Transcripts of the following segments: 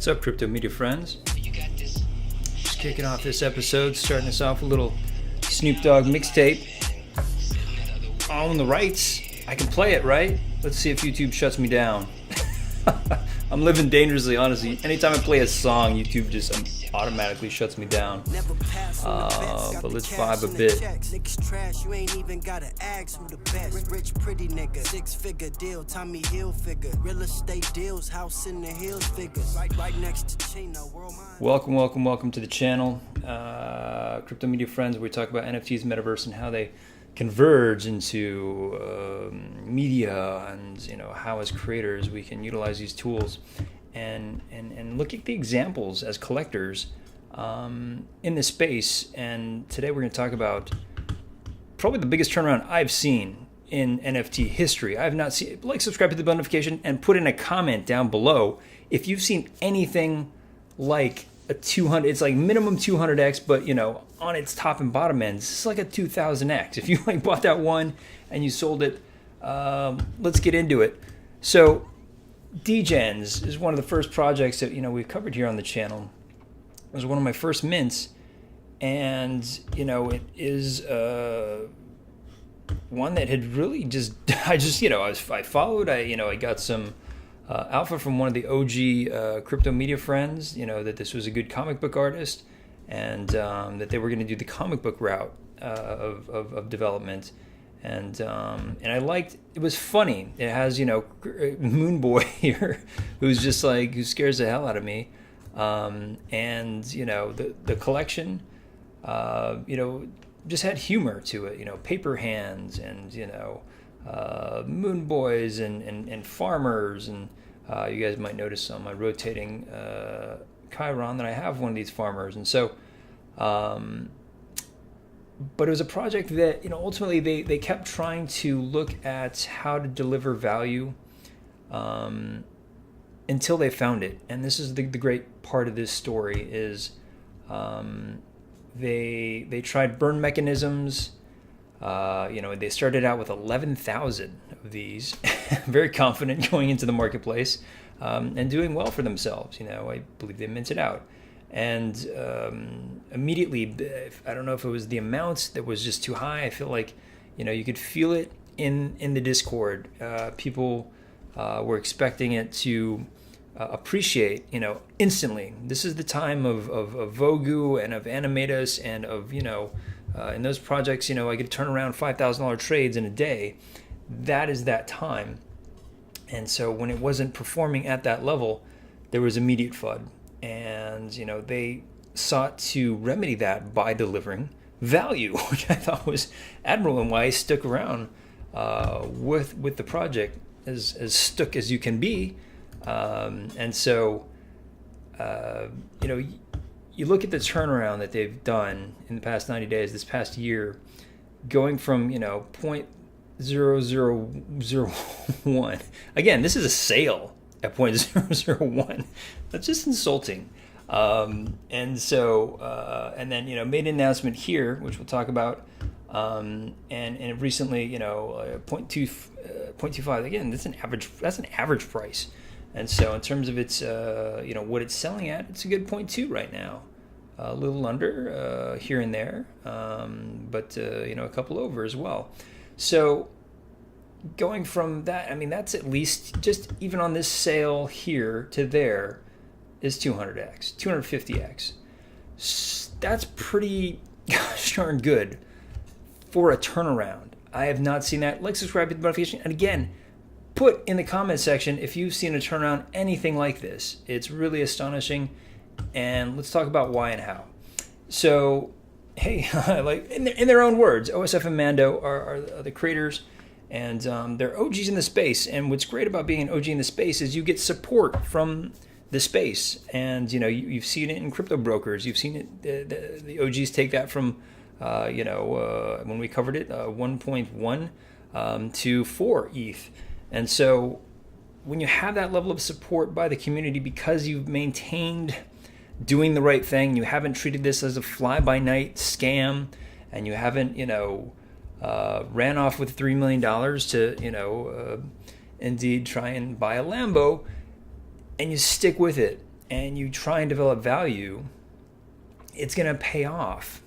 What's up, crypto media friends? Just kicking off this episode, starting us off with a little Snoop Dogg mixtape. Own the rights. I can play it, right? Let's see if YouTube shuts me down. I'm living dangerously, honestly. Anytime I play a song, YouTube just automatically shuts me down. But let's vibe a bit. You ain't even gotta ask who the best. Rich, pretty nigga, 6-figure deal, Tommy Hill figure, real estate deals, house in the hills figures, right next to Chino. Welcome to the channel, Crypto Media Friends. Where we talk about NFTs, metaverse, and how they converge into media, and how as creators we can utilize these tools and look at the examples as collectors in this space. And today we're going to talk about probably the biggest turnaround I've seen in NFT history. I have not seen. Subscribe to the bell notification, and put in a comment down below if you've seen anything like a 200. It's like minimum 200x, but on its top and bottom ends, it's like a 2000x. If you bought that one and you sold it, let's get into it. So Degenz is one of the first projects that we've covered here on the channel. It was one of my first mints, and it is one that had really I followed. I got some alpha from one of the OG crypto media friends, that this was a good comic book artist, and that they were going to do the comic book route of development. And I liked, it was funny. It has, Moon Boy here, who's just who scares the hell out of me. And, the collection, just had humor to it, paper hands and, moon boys and farmers. And you guys might notice on my rotating Chiron that I have one of these farmers. And so, but it was a project that, ultimately they kept trying to look at how to deliver value until they found it. And this is the great part of this story is they tried burn mechanisms. They started out with 11,000 of these, very confident going into the marketplace and doing well for themselves. I believe they minted out. And immediately, I don't know if it was the amount that was just too high. I feel like, you could feel it in the Discord. People were expecting it to appreciate, instantly. This is the time of Vogu and of Animatus and of, in those projects, I could turn around $5,000 trades in a day. That is that time. And so when it wasn't performing at that level, there was immediate FUD. And, they sought to remedy that by delivering value, which I thought was admirable, and why I stuck around with the project as stuck as you can be. And so, you look at the turnaround that they've done in the past 90 days, this past year, going from, 0.0001. Again, this is a sale at 0.001. That's just insulting. And so, and then, made an announcement here, which we'll talk about. And recently, 0.25, again, that's an average price. And so in terms of its, what it's selling at, it's a good 0.2 right now. A little under here and there, but, a couple over as well. So going from that, that's at least just even on this sale here to there is 200x, 250x. That's pretty gosh darn good for a turnaround. I have not seen that. Subscribe, hit the notification, and again, put in the comment section if you've seen a turnaround anything like this. It's really astonishing, and let's talk about why and how. So, hey, in their own words, OSF and Mando are the creators, and they're OGs in the space. And what's great about being an OG in the space is you get support from the space, and you've seen it in crypto brokers. You've seen it. The OGs take that from when we covered it, 1.1 to 4 ETH. And so when you have that level of support by the community because you've maintained doing the right thing, you haven't treated this as a fly-by-night scam, and you haven't, ran off with $3 million to, indeed try and buy a Lambo, and you stick with it, and you try and develop value, it's going to pay off.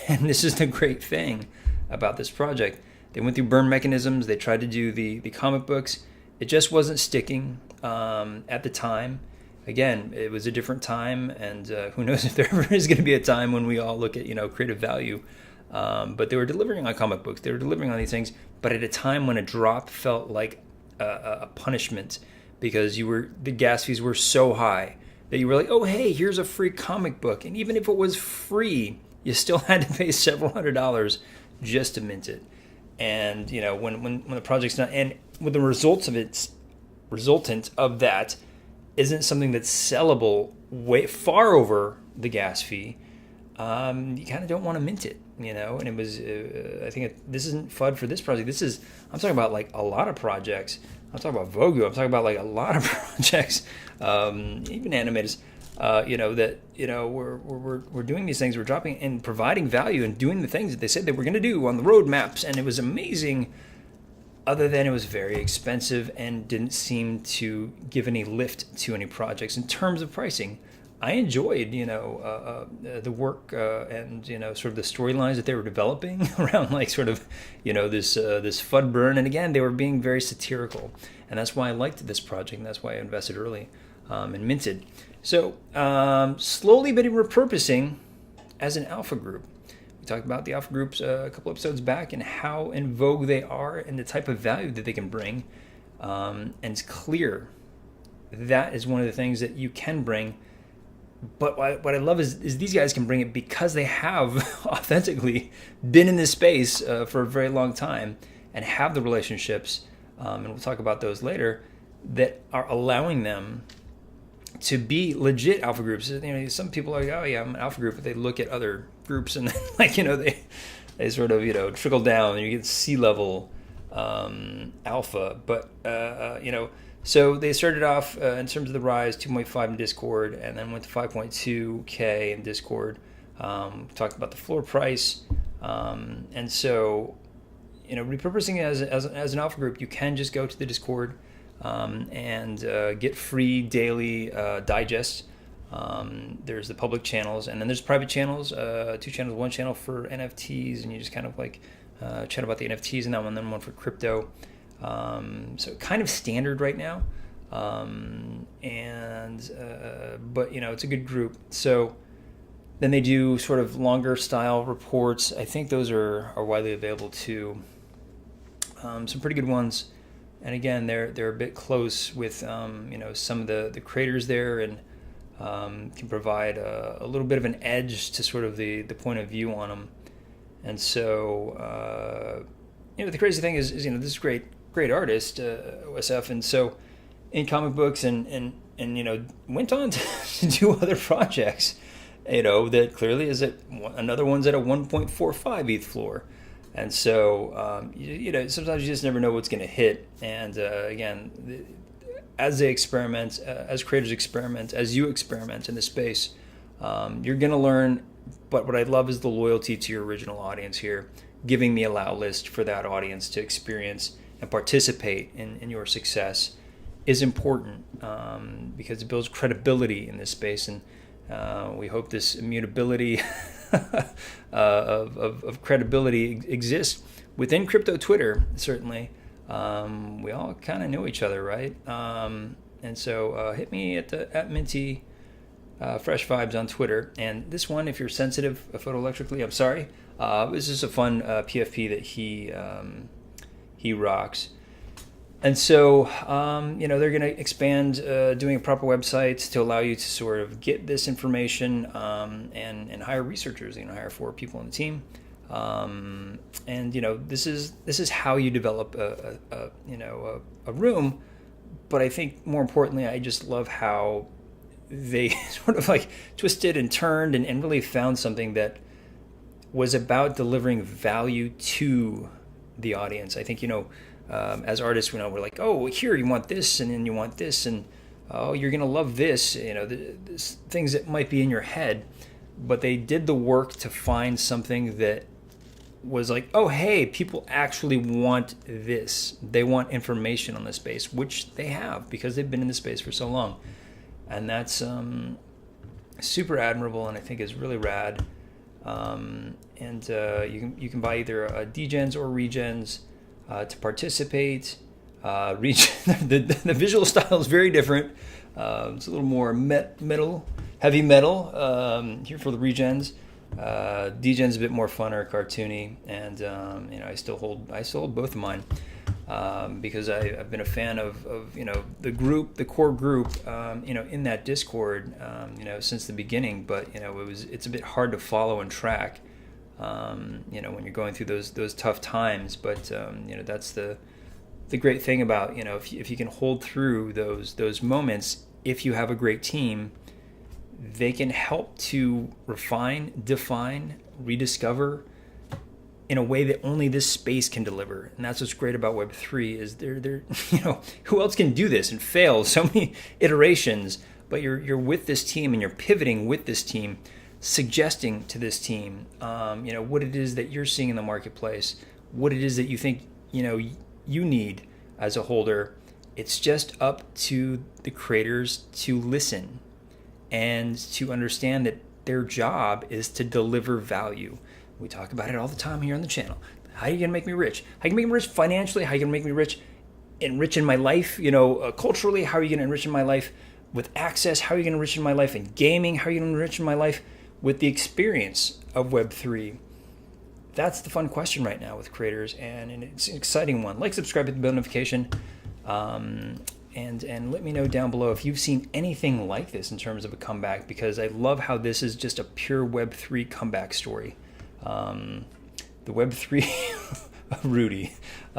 And this is the great thing about this project. They went through burn mechanisms. They tried to do the comic books. It just wasn't sticking at the time. Again, it was a different time, and who knows if there ever is going to be a time when we all look at, creative value. But they were delivering on comic books. They were delivering on these things, but at a time when a drop felt like a punishment, because the gas fees were so high that you were like, oh, hey, here's a free comic book. And even if it was free, you still had to pay several $100s just to mint it. And, when the project's done, and with the resultant of that isn't something that's sellable way far over the gas fee, you kind of don't want to mint it, And it was, I think this isn't FUD for this project. I'm talking about like a lot of projects. I'm talking about Vogu. I'm talking about like a lot of projects, even animators. We're doing these things. We're dropping and providing value and doing the things that they said they were going to do on the roadmaps, and it was amazing. Other than it was very expensive and didn't seem to give any lift to any projects in terms of pricing. I enjoyed, the work and sort of the storylines that they were developing around like sort of, this FUD burn. And again, they were being very satirical, and that's why I liked this project, and that's why I invested early and minted. So slowly but repurposing as an alpha group. We talked about the alpha groups a couple episodes back and how in vogue they are and the type of value that they can bring. And it's clear that is one of the things that you can bring. But what I love is these guys can bring it because they have authentically been in this space for a very long time and have the relationships, and we'll talk about those later, that are allowing them to be legit alpha groups. Some people are like, oh yeah, I'm an alpha group, but they look at other groups and they sort of trickle down and you get C-level alpha. But so they started off in terms of the rise 2.5 in Discord, and then went to 5.2K in Discord. Talked about the floor price, and so repurposing it as an alpha group, you can just go to the Discord and get free daily digests. There's the public channels, and then there's private channels, 2 channels, 1 channel for NFTs, and you just kind of like chat about the NFTs in that one, then one for crypto. So kind of standard right now, but it's a good group. So then they do sort of longer style reports. I think those are widely available too. Some pretty good ones. And again, they're a bit close with some of the creators there, and can provide a little bit of an edge to sort of the point of view on them. And so the crazy thing is this is great artist, OSF, and so in comic books and went on to do other projects, that clearly is another one's at a 1.45 ETH floor. And so, sometimes you just never know what's going to hit. And again, as they experiment, as creators experiment, as you experiment in the space, you're going to learn. But what I love is the loyalty to your original audience here, giving the allow list for that audience to experience and participate in your success is important, because it builds credibility in this space. And we hope this immutability of credibility exists within crypto Twitter. Certainly, we all kind of know each other, right? And so hit me at Minty Fresh Vibes on Twitter. And this one, if you're sensitive photoelectrically, I'm sorry. This is a fun PFP that he rocks. And so, they're going to expand doing a proper website to allow you to sort of get this information and hire researchers, hire 4 people on the team. And, this is how you develop a room. But I think more importantly, I just love how they sort of like twisted and turned and really found something that was about delivering value to the audience. I think, as artists, we're like, oh, here, you want this, and then you want this, and oh, you're going to love this, things that might be in your head. But they did the work to find something that was like, oh, hey, people actually want this. They want information on the space, which they have because they've been in the space for so long. and that's super admirable, and I think is really rad. You can buy either a Degenz or Regens to participate. The visual style is very different. It's a little more heavy metal here for the Regens. Degen's a bit more fun or cartoony, and I still hold both of mine because I've been a fan of the core group in that Discord since the beginning. But it's a bit hard to follow and track when you're going through those tough times. But that's the great thing about if you can hold through those moments, if you have a great team, they can help to refine, define, rediscover in a way that only this space can deliver. And that's what's great about Web3 is they're who else can do this and fail so many iterations, but you're with this team and you're pivoting with this team, suggesting to this team what it is that you're seeing in the marketplace, what it is that you think you need as a holder. It's just up to the creators to listen and to understand that their job is to deliver value. We talk about it all the time here on the channel. How are you gonna make me rich? How are you gonna make me rich financially? How are you gonna make me rich, enrich in my life, culturally? How are you gonna enrich in my life with access? How are you gonna enrich in my life in gaming? How are you gonna enrich in my life with the experience of Web3? That's the fun question right now with creators, and it's an exciting one. Like, subscribe, hit the bell notification. And let me know down below if you've seen anything like this in terms of a comeback, because I love how this is just a pure Web3 comeback story. The Web3 Rudy.